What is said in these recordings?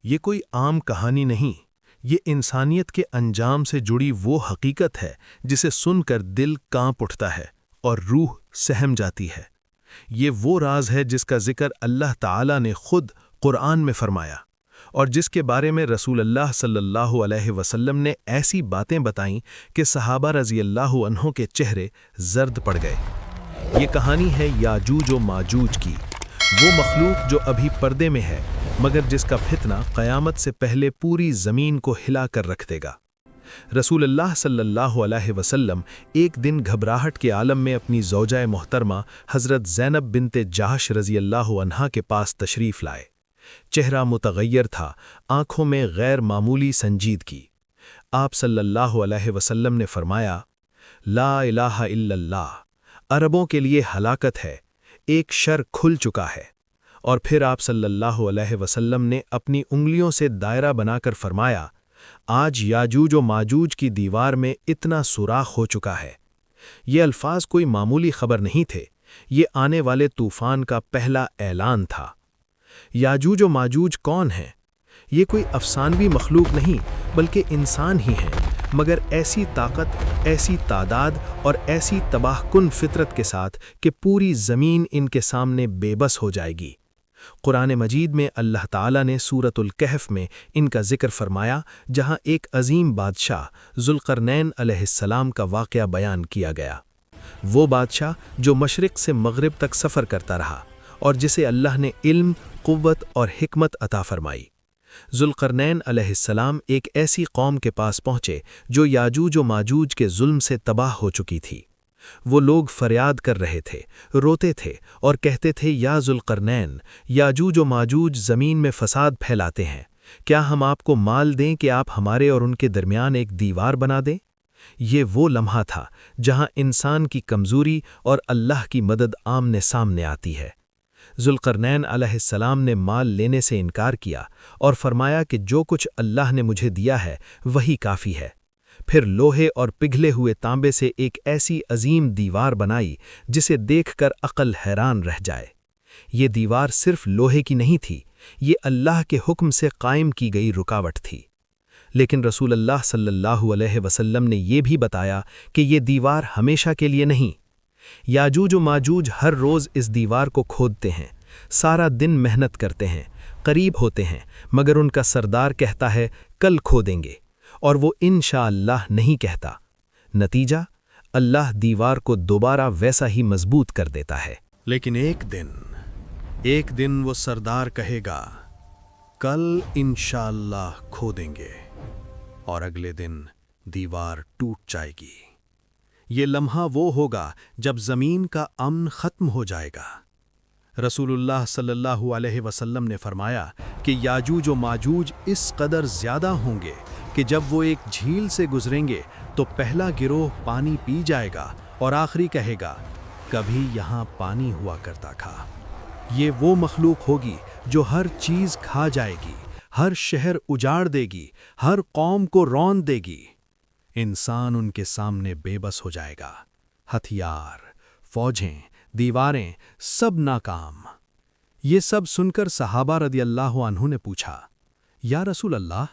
یہ کوئی عام کہانی نہیں، یہ انسانیت کے انجام سے جڑی وہ حقیقت ہے جسے سن کر دل کانپ اٹھتا ہے اور روح سہم جاتی ہے۔ یہ وہ راز ہے جس کا ذکر اللہ تعالیٰ نے خود قرآن میں فرمایا، اور جس کے بارے میں رسول اللہ صلی اللہ علیہ وسلم نے ایسی باتیں بتائیں کہ صحابہ رضی اللہ عنہ کے چہرے زرد پڑ گئے۔ یہ کہانی ہے یاجوج و ماجوج کی، وہ مخلوق جو ابھی پردے میں ہے مگر جس کا فتنہ قیامت سے پہلے پوری زمین کو ہلا کر رکھ دے گا۔ رسول اللہ صلی اللہ علیہ وسلم ایک دن گھبراہٹ کے عالم میں اپنی زوجہ محترمہ حضرت زینب بنت جہش رضی اللہ عنہا کے پاس تشریف لائے۔ چہرہ متغیر تھا، آنکھوں میں غیر معمولی سنجیدگی۔ آپ صلی اللہ علیہ وسلم نے فرمایا، لا الہ الا اللہ، عربوں کے لیے ہلاکت ہے، ایک شر کھل چکا ہے۔ اور پھر آپ صلی اللہ علیہ وسلم نے اپنی انگلیوں سے دائرہ بنا کر فرمایا، آج یاجوج و ماجوج کی دیوار میں اتنا سوراخ ہو چکا ہے۔ یہ الفاظ کوئی معمولی خبر نہیں تھے، یہ آنے والے طوفان کا پہلا اعلان تھا۔ یاجوج و ماجوج کون ہیں؟ یہ کوئی افسانوی مخلوق نہیں بلکہ انسان ہی ہیں، مگر ایسی طاقت، ایسی تعداد اور ایسی تباہ کن فطرت کے ساتھ کہ پوری زمین ان کے سامنے بے بس ہو جائے گی۔ قرآن مجید میں اللہ تعالیٰ نے سورۃ الکہف میں ان کا ذکر فرمایا، جہاں ایک عظیم بادشاہ ذوالقرنین علیہ السلام کا واقعہ بیان کیا گیا۔ وہ بادشاہ جو مشرق سے مغرب تک سفر کرتا رہا اور جسے اللہ نے علم، قوت اور حکمت عطا فرمائی۔ ذوالقرنین علیہ السلام ایک ایسی قوم کے پاس پہنچے جو یاجوج و ماجوج کے ظلم سے تباہ ہو چکی تھی۔ وہ لوگ فریاد کر رہے تھے، روتے تھے اور کہتے تھے، یا ذوالقرنین، یاجوج و ماجوج زمین میں فساد پھیلاتے ہیں، کیا ہم آپ کو مال دیں کہ آپ ہمارے اور ان کے درمیان ایک دیوار بنا دیں؟ یہ وہ لمحہ تھا جہاں انسان کی کمزوری اور اللہ کی مدد آمنے سامنے آتی ہے۔ ذوالقرنین علیہ السلام نے مال لینے سے انکار کیا اور فرمایا کہ جو کچھ اللہ نے مجھے دیا ہے وہی کافی ہے۔ پھر لوہے اور پگھلے ہوئے تانبے سے ایک ایسی عظیم دیوار بنائی جسے دیکھ کر عقل حیران رہ جائے۔ یہ دیوار صرف لوہے کی نہیں تھی، یہ اللہ کے حکم سے قائم کی گئی رکاوٹ تھی۔ لیکن رسول اللہ صلی اللہ علیہ وسلم نے یہ بھی بتایا کہ یہ دیوار ہمیشہ کے لیے نہیں۔ یاجوج و ماجوج ہر روز اس دیوار کو کھودتے ہیں، سارا دن محنت کرتے ہیں، قریب ہوتے ہیں، مگر ان کا سردار کہتا ہے کل کھودیں گے، اور وہ انشاءاللہ نہیں کہتا۔ نتیجہ، اللہ دیوار کو دوبارہ ویسا ہی مضبوط کر دیتا ہے۔ لیکن ایک دن وہ سردار کہے گا، کل انشاءاللہ کھودیں گے، اور اگلے دن دیوار ٹوٹ جائے گی۔ یہ لمحہ وہ ہوگا جب زمین کا امن ختم ہو جائے گا۔ رسول اللہ صلی اللہ علیہ وسلم نے فرمایا کہ یاجوج و ماجوج اس قدر زیادہ ہوں گے کہ جب وہ ایک جھیل سے گزریں گے تو پہلا گروہ پانی پی جائے گا اور آخری کہے گا، کبھی یہاں پانی ہوا کرتا تھا۔ یہ وہ مخلوق ہوگی جو ہر چیز کھا جائے گی، ہر شہر اجاڑ دے گی، ہر قوم کو رون دے گی۔ انسان ان کے سامنے بے بس ہو جائے گا، ہتھیار، فوجیں، دیواریں، سب ناکام۔ یہ سب سن کر صحابہ رضی اللہ عنہ نے پوچھا، یا رسول اللہ،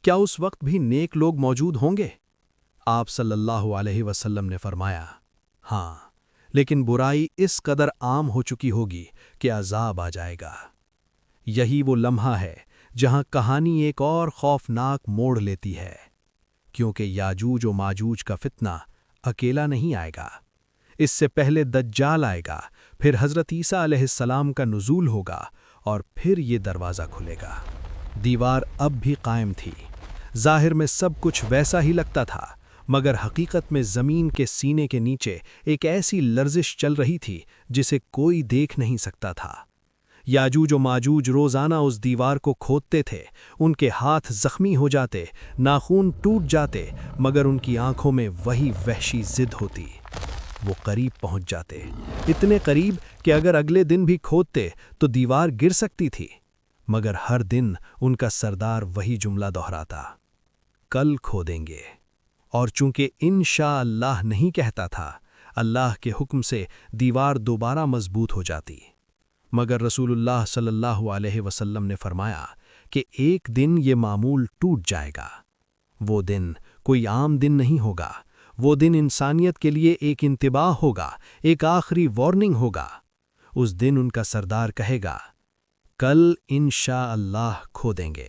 کیا اس وقت بھی نیک لوگ موجود ہوں گے؟ آپ صلی اللہ علیہ وسلم نے فرمایا، ہاں، لیکن برائی اس قدر عام ہو چکی ہوگی کہ عذاب آ جائے گا۔ یہی وہ لمحہ ہے جہاں کہانی ایک اور خوفناک موڑ لیتی ہے، کیونکہ یاجوج و ماجوج کا فتنہ اکیلا نہیں آئے گا۔ اس سے پہلے دجال آئے گا، پھر حضرت عیسیٰ علیہ السلام کا نزول ہوگا، اور پھر یہ دروازہ کھلے گا۔ دیوار اب بھی قائم تھی، ظاہر میں سب کچھ ویسا ہی لگتا تھا، مگر حقیقت میں زمین کے سینے کے نیچے ایک ایسی لرزش چل رہی تھی جسے کوئی دیکھ نہیں سکتا تھا۔ یاجوج و ماجوج روزانہ اس دیوار کو کھودتے تھے، ان کے ہاتھ زخمی ہو جاتے، ناخون ٹوٹ جاتے، مگر ان کی آنکھوں میں وہی وحشی ضد ہوتی۔ وہ قریب پہنچ جاتے، اتنے قریب کہ اگر اگلے دن بھی کھودتے تو دیوار گر سکتی تھی، مگر ہر دن ان کا سردار وہی جملہ دہراتا، کل کھودیں گے۔ اور چونکہ انشاءاللہ نہیں کہتا تھا، اللہ کے حکم سے دیوار دوبارہ مضبوط ہو جاتی۔ مگر رسول اللہ صلی اللہ علیہ وسلم نے فرمایا کہ ایک دن یہ معمول ٹوٹ جائے گا۔ وہ دن کوئی عام دن نہیں ہوگا، وہ دن انسانیت کے لیے ایک انتباہ ہوگا، ایک آخری وارننگ ہوگا۔ اس دن ان کا سردار کہے گا، کل انشاءاللہ کھو دیں گے،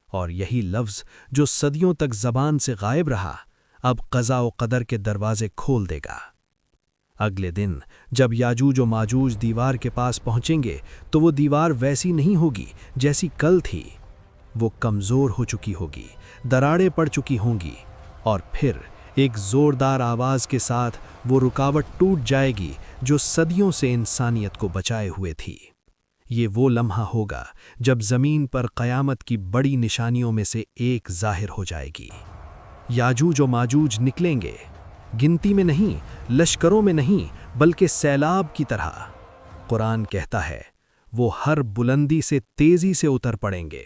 اور یہی لفظ جو صدیوں تک زبان سے غائب رہا اب قضاء و قدر کے دروازے کھول دے گا۔ اگلے دن جب یاجوج و ماجوج دیوار کے پاس پہنچیں گے تو وہ دیوار ویسی نہیں ہوگی جیسی کل تھی، وہ کمزور ہو چکی ہوگی، دراڑیں پڑ چکی ہوں گی، اور پھر ایک زوردار آواز کے ساتھ وہ رکاوٹ ٹوٹ جائے گی جو صدیوں سے انسانیت کو بچائے ہوئے تھی۔ یہ وہ لمحہ ہوگا جب زمین پر قیامت کی بڑی نشانیوں میں سے ایک ظاہر ہو جائے گی۔ یاجوج و ماجوج نکلیں گے، گنتی میں نہیں، لشکروں میں نہیں، بلکہ سیلاب کی طرح۔ قرآن کہتا ہے وہ ہر بلندی سے تیزی سے اتر پڑیں گے،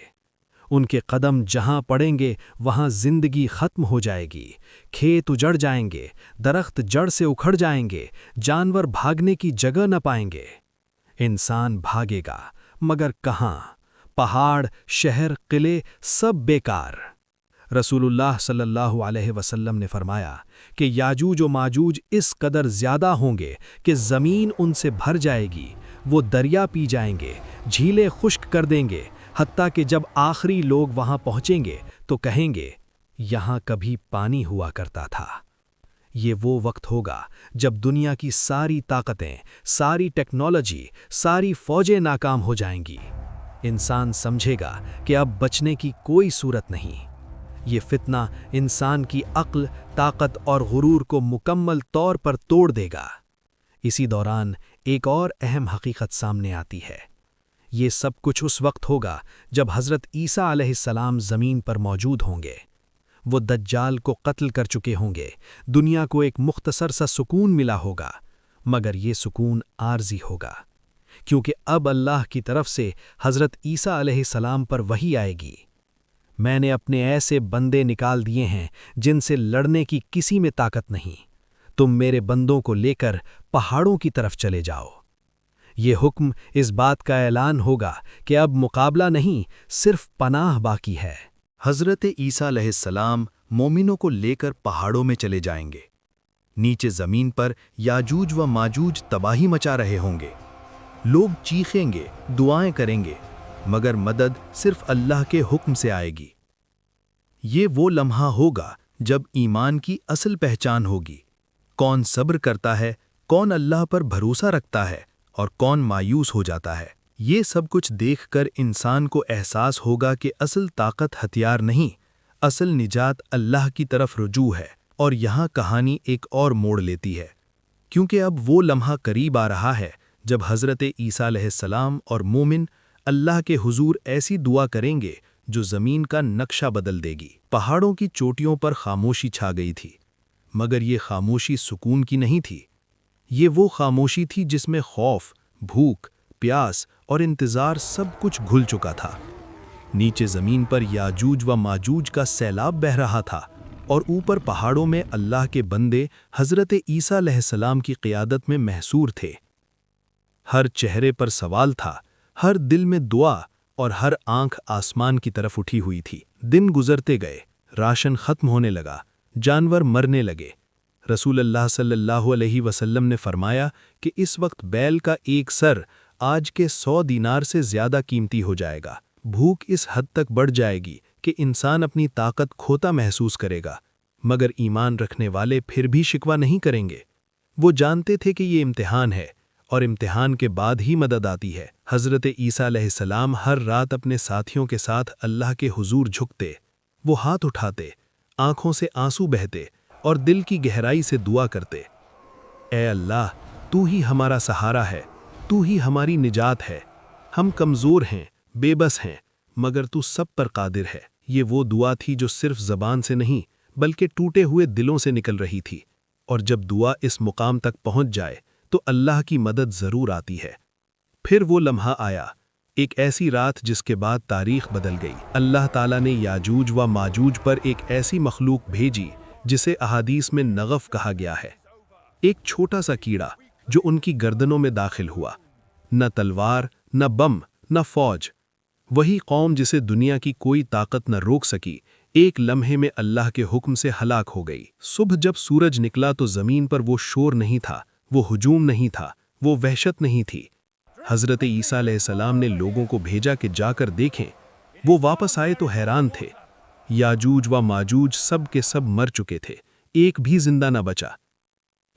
ان کے قدم جہاں پڑیں گے وہاں زندگی ختم ہو جائے گی، کھیت اجڑ جائیں گے، درخت جڑ سے اکھڑ جائیں گے، جانور بھاگنے کی جگہ نہ پائیں گے۔ انسان بھاگے گا مگر کہاں؟ پہاڑ، شہر، قلعے سب بیکار۔ رسول اللہ صلی اللہ علیہ وسلم نے فرمایا کہ یاجوج و ماجوج اس قدر زیادہ ہوں گے کہ زمین ان سے بھر جائے گی، وہ دریا پی جائیں گے، جھیلیں خشک کر دیں گے، حتیٰ کہ جب آخری لوگ وہاں پہنچیں گے تو کہیں گے یہاں کبھی پانی ہوا کرتا تھا۔ یہ وہ وقت ہوگا جب دنیا کی ساری طاقتیں، ساری ٹیکنالوجی، ساری فوجیں ناکام ہو جائیں گی۔ انسان سمجھے گا کہ اب بچنے کی کوئی صورت نہیں۔ یہ فتنہ انسان کی عقل، طاقت اور غرور کو مکمل طور پر توڑ دے گا۔ اسی دوران ایک اور اہم حقیقت سامنے آتی ہے۔ یہ سب کچھ اس وقت ہوگا جب حضرت عیسیٰ علیہ السلام زمین پر موجود ہوں گے۔ وہ دجال کو قتل کر چکے ہوں گے، دنیا کو ایک مختصر سا سکون ملا ہوگا، مگر یہ سکون عارضی ہوگا، کیونکہ اب اللہ کی طرف سے حضرت عیسیٰ علیہ السلام پر وحی آئے گی۔ میں نے اپنے ایسے بندے نکال دیے ہیں جن سے لڑنے کی کسی میں طاقت نہیں، تم میرے بندوں کو لے کر پہاڑوں کی طرف چلے جاؤ۔ یہ حکم اس بات کا اعلان ہوگا کہ اب مقابلہ نہیں، صرف پناہ باقی ہے۔ حضرت عیسیٰ علیہ السلام مومنوں کو لے کر پہاڑوں میں چلے جائیں گے۔ نیچے زمین پر یاجوج و ماجوج تباہی مچا رہے ہوں گے، لوگ چیخیں گے، دعائیں کریں گے، مگر مدد صرف اللہ کے حکم سے آئے گی۔ یہ وہ لمحہ ہوگا جب ایمان کی اصل پہچان ہوگی، کون صبر کرتا ہے، کون اللہ پر بھروسہ رکھتا ہے اور کون مایوس ہو جاتا ہے۔ یہ سب کچھ دیکھ کر انسان کو احساس ہوگا کہ اصل طاقت ہتھیار نہیں، اصل نجات اللہ کی طرف رجوع ہے۔ اور یہاں کہانی ایک اور موڑ لیتی ہے، کیونکہ اب وہ لمحہ قریب آ رہا ہے جب حضرت عیسیٰ علیہ السلام اور مومن اللہ کے حضور ایسی دعا کریں گے جو زمین کا نقشہ بدل دے گی۔ پہاڑوں کی چوٹیوں پر خاموشی چھا گئی تھی، مگر یہ خاموشی سکون کی نہیں تھی، یہ وہ خاموشی تھی جس میں خوف، بھوک، پیاس اور انتظار سب کچھ گھل چکا تھا۔ نیچے زمین پر یاجوج و ماجوج کا سیلاب بہہ رہا تھا، اور اوپر پہاڑوں میں اللہ کے بندے حضرت عیسیٰ علیہ السلام کی قیادت میں محصور تھے۔ ہر چہرے پر سوال تھا، ہر دل میں دعا، اور ہر آنکھ آسمان کی طرف اٹھی ہوئی تھی۔ دن گزرتے گئے، راشن ختم ہونے لگا، جانور مرنے لگے۔ رسول اللہ صلی اللہ علیہ وسلم نے فرمایا کہ اس وقت بیل کا ایک سر آج کے 100 دینار سے زیادہ قیمتی ہو جائے گا۔ بھوک اس حد تک بڑھ جائے گی کہ انسان اپنی طاقت کھوتا محسوس کرے گا، مگر ایمان رکھنے والے پھر بھی شکوہ نہیں کریں گے۔ وہ جانتے تھے کہ یہ امتحان ہے، اور امتحان کے بعد ہی مدد آتی ہے۔ حضرت عیسیٰ علیہ السلام ہر رات اپنے ساتھیوں کے ساتھ اللہ کے حضور جھکتے، وہ ہاتھ اٹھاتے، آنکھوں سے آنسو بہتے اور دل کی گہرائی سے دعا کرتے، اے اللہ، تو ہی ہمارا سہارا ہے، تو ہی ہماری نجات ہے۔ ہم کمزور ہیں، بے بس ہیں، مگر تو سب پر قادر ہے۔ یہ وہ دعا تھی جو صرف زبان سے نہیں بلکہ ٹوٹے ہوئے دلوں سے نکل رہی تھی، اور جب دعا اس مقام تک پہنچ جائے تو اللہ کی مدد ضرور آتی ہے۔ پھر وہ لمحہ آیا، ایک ایسی رات جس کے بعد تاریخ بدل گئی۔ اللہ تعالیٰ نے یاجوج و ماجوج پر ایک ایسی مخلوق بھیجی جسے احادیث میں نغف کہا گیا ہے، ایک چھوٹا سا کیڑا جو ان کی گردنوں میں داخل ہوا، نہ تلوار، نہ بم، نہ فوج، وہی قوم جسے دنیا کی کوئی طاقت نہ روک سکی، ایک لمحے میں اللہ کے حکم سے ہلاک ہو گئی۔ صبح جب سورج نکلا تو زمین پر وہ شور نہیں تھا، وہ ہجوم نہیں تھا، وہ وحشت نہیں تھی۔ حضرت عیسیٰ علیہ السلام نے لوگوں کو بھیجا کہ جا کر دیکھیں۔ وہ واپس آئے تو حیران تھے۔ یاجوج و ماجوج سب کے سب مر چکے تھے، ایک بھی زندہ نہ بچا۔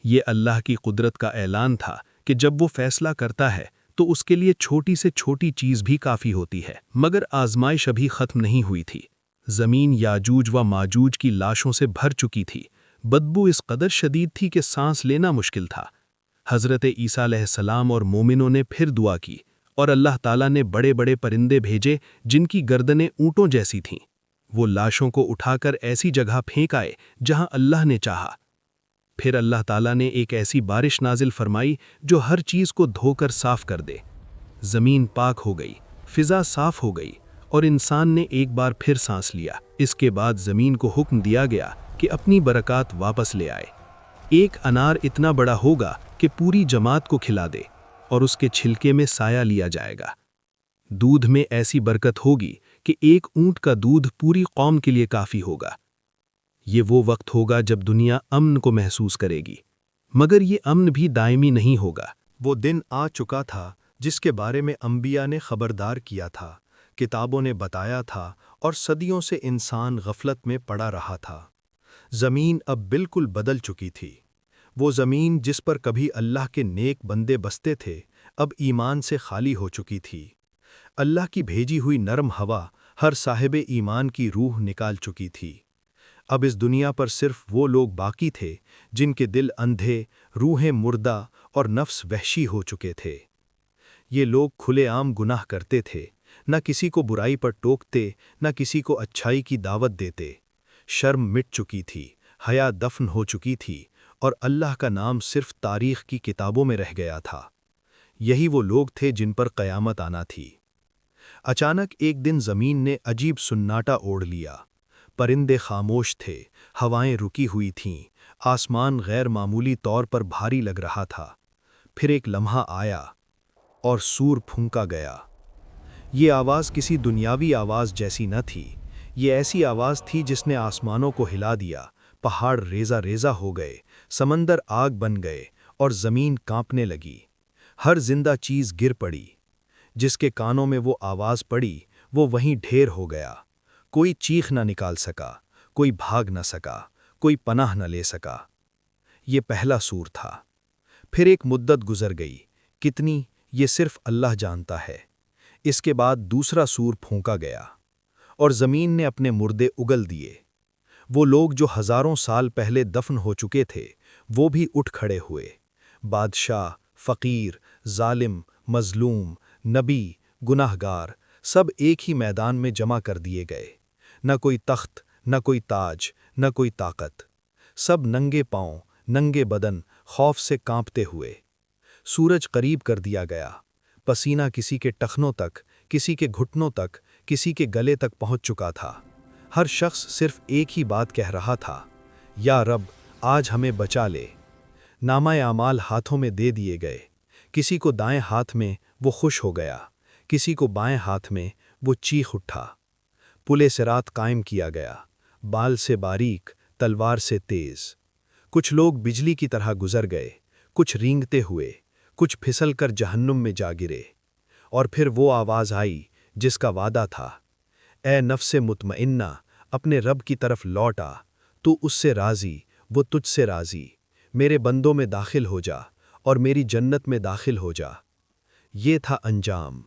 یہ اللہ کی قدرت کا اعلان تھا کہ جب وہ فیصلہ کرتا ہے تو اس کے لیے چھوٹی سے چھوٹی چیز بھی کافی ہوتی ہے۔ مگر آزمائش ابھی ختم نہیں ہوئی تھی۔ زمین یاجوج و ماجوج کی لاشوں سے بھر چکی تھی۔ بدبو اس قدر شدید تھی کہ سانس لینا مشکل تھا۔ حضرت عیسیٰ علیہ السلام اور مومنوں نے پھر دعا کی، اور اللہ تعالیٰ نے بڑے بڑے پرندے بھیجے جن کی گردنیں اونٹوں جیسی تھیں۔ وہ لاشوں کو اٹھا کر ایسی جگہ پھینک آئے جہاں اللہ نے چاہا۔ پھر اللہ تعالیٰ نے ایک ایسی بارش نازل فرمائی جو ہر چیز کو دھو کر صاف کر دے۔ زمین پاک ہو گئی، فضا صاف ہو گئی، اور انسان نے ایک بار پھر سانس لیا۔ اس کے بعد زمین کو حکم دیا گیا کہ اپنی برکات واپس لے آئے۔ ایک انار اتنا بڑا ہوگا کہ پوری جماعت کو کھلا دے، اور اس کے چھلکے میں سایہ لیا جائے گا۔ دودھ میں ایسی برکت ہوگی کہ ایک اونٹ کا دودھ پوری قوم کے لیے کافی ہوگا۔ یہ وہ وقت ہوگا جب دنیا امن کو محسوس کرے گی، مگر یہ امن بھی دائمی نہیں ہوگا۔ وہ دن آ چکا تھا جس کے بارے میں انبیاء نے خبردار کیا تھا، کتابوں نے بتایا تھا، اور صدیوں سے انسان غفلت میں پڑا رہا تھا۔ زمین اب بالکل بدل چکی تھی۔ وہ زمین جس پر کبھی اللہ کے نیک بندے بستے تھے، اب ایمان سے خالی ہو چکی تھی۔ اللہ کی بھیجی ہوئی نرم ہوا ہر صاحب ایمان کی روح نکال چکی تھی۔ اب اس دنیا پر صرف وہ لوگ باقی تھے جن کے دل اندھے، روحیں مردہ اور نفس وحشی ہو چکے تھے۔ یہ لوگ کھلے عام گناہ کرتے تھے، نہ کسی کو برائی پر ٹوکتے، نہ کسی کو اچھائی کی دعوت دیتے۔ شرم مٹ چکی تھی، حیا دفن ہو چکی تھی، اور اللہ کا نام صرف تاریخ کی کتابوں میں رہ گیا تھا۔ یہی وہ لوگ تھے جن پر قیامت آنا تھی۔ اچانک ایک دن زمین نے عجیب سناٹا اوڑھ لیا۔ پرندے خاموش تھے، ہوائیں رکی ہوئی تھیں، آسمان غیر معمولی طور پر بھاری لگ رہا تھا۔ پھر ایک لمحہ آیا اور سور پھونکا گیا۔ یہ آواز کسی دنیاوی آواز جیسی نہ تھی، یہ ایسی آواز تھی جس نے آسمانوں کو ہلا دیا۔ پہاڑ ریزہ ریزہ ہو گئے، سمندر آگ بن گئے، اور زمین کانپنے لگی۔ ہر زندہ چیز گر پڑی۔ جس کے کانوں میں وہ آواز پڑی وہ وہیں ڈھیر ہو گیا۔ کوئی چیخ نہ نکال سکا، کوئی بھاگ نہ سکا، کوئی پناہ نہ لے سکا۔ یہ پہلا سور تھا۔ پھر ایک مدت گزر گئی، کتنی یہ صرف اللہ جانتا ہے۔ اس کے بعد دوسرا سور پھونکا گیا، اور زمین نے اپنے مردے اگل دیے۔ وہ لوگ جو ہزاروں سال پہلے دفن ہو چکے تھے وہ بھی اٹھ کھڑے ہوئے۔ بادشاہ، فقیر، ظالم، مظلوم، نبی، گناہ گار، سب ایک ہی میدان میں جمع کر دیے گئے۔ نہ کوئی تخت، نہ کوئی تاج، نہ کوئی طاقت۔ سب ننگے پاؤں، ننگے بدن، خوف سے کانپتے ہوئے۔ سورج قریب کر دیا گیا۔ پسینہ کسی کے ٹخنوں تک، کسی کے گھٹنوں تک، کسی کے گلے تک پہنچ چکا تھا۔ ہر شخص صرف ایک ہی بات کہہ رہا تھا، یا رب آج ہمیں بچا لے۔ نامہ اعمال ہاتھوں میں دے دیے گئے۔ کسی کو دائیں ہاتھ میں وہ خوش ہو گیا، کسی کو بائیں ہاتھ میں وہ چیخ اٹھا۔ پلے صراط قائم کیا گیا، بال سے باریک، تلوار سے تیز۔ کچھ لوگ بجلی کی طرح گزر گئے، کچھ رینگتے ہوئے، کچھ پھسل کر جہنم میں جا گرے۔ اور پھر وہ آواز آئی جس کا وعدہ تھا، اے نفس مطمئنہ، اپنے رب کی طرف لوٹ آ، تو اس سے راضی، وہ تجھ سے راضی۔ میرے بندوں میں داخل ہو جا، اور میری جنت میں داخل ہو جا۔ یہ تھا انجام،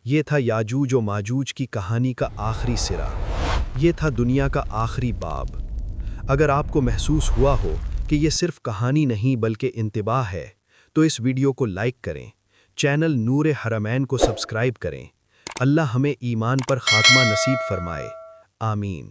یہ تھا یاجوج و ماجوج کی کہانی کا آخری سرا، یہ تھا دنیا کا آخری باب۔ اگر آپ کو محسوس ہوا ہو کہ یہ صرف کہانی نہیں بلکہ انتباہ ہے، تو اس ویڈیو کو لائک کریں، چینل نور حرمین کو سبسکرائب کریں۔ اللہ ہمیں ایمان پر خاتمہ نصیب فرمائے، آمین۔